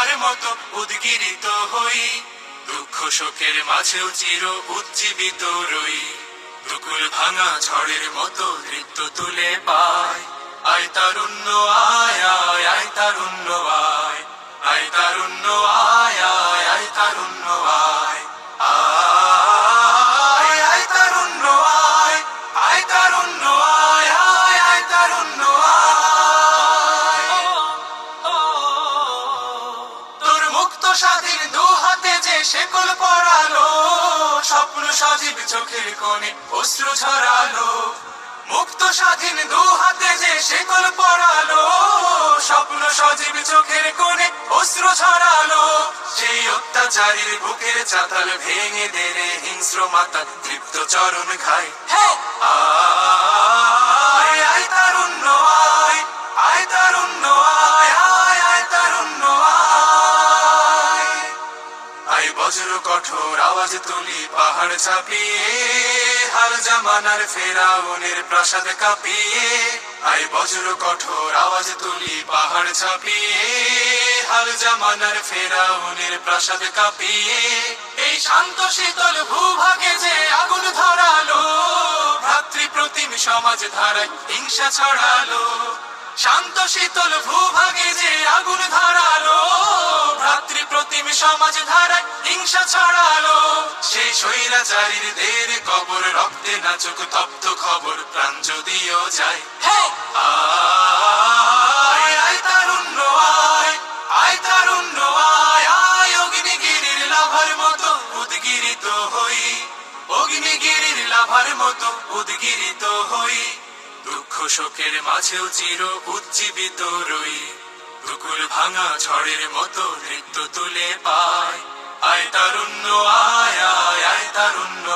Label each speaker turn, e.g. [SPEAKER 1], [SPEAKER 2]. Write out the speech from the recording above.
[SPEAKER 1] লাভার মতো উদ্গিরিত হই, দুঃখ শোকের মাঝেও চির উজ্জীবিত রই। দুকুল ভাঙা ঝড়ের মতো নৃত্য তুলে পায়, আয় তারুণ্য আয় আয় আয় তারুণ্য আয়, আয় তারুণ্য আয় আয় আয় তারুণ্য আয়, আয় আয় তারুণ্য আয়, আয় তারুণ্য আয় আয় আয় তারুণ্য আয়। তোর মুক্ত স্বাধীন দু হাতে যে শেকল পরালো, স্বপ্ন সজীব চোখের কোণে অশ্রু ঝরালো। মুক্ত স্বাধীন দু হাতে যে শেকল পরালো, স্বপ্ন সজীব চোখের কোণে অশ্রু ঝরালো। সেই অত্যাচারীর বুকের চাতাল ভেঙে দে রে হিংস্র মাতা তৃপ্ত চরণ খায়। আয় আয় তারুণ্য আয়, আয় তারুণ্য আয় আয় আয় তারুণ্য আয়। আয় বজ্র কঠোর আওয়াজ তুলি পাহাড় চাপিয়ে, হাল জামানার ফেরাউনের প্রাসাদ কাঁপিয়ে। আয় বজ্র কঠোর আওয়াজ তুলি পাহাড় চাপিয়ে, হাল জামানার ফেরাউনের প্রাসাদ কাঁপিয়ে। এই শান্ত শীতল ভূভাগে যে আগুন ধরালো, ভ্রাতৃপ্রতিম সমাজ ধারায় হিংসা ছড়ালো। শান্ত শীতল ভূভাগে যে আগুন ধরালো, ভ্রাতৃপ্রতিম সমাজ ধারায় হিংসা ছড়ালো। সেই স্বৈরাচারীর দের কবর রক্তে নাচুক তপ্ত খবর প্রাণ যদিও যায়। আয় আয় তারুণ্য আয়, আয় তারুণ্য আয় আয় অগ্নিগিরির লাভার মতো উদ্গিরিত হই, অগ্নিগিরির লাভার মতো উদ্গিরিত হই। দুঃখ শোকের মাঝেও চির উজ্জীবিত রই, দুকুল ভাঙা ঝড়ের মতো নৃত্য তুলে পায়। আয় তারুণ্য আয় আয় আয় তারুণ্য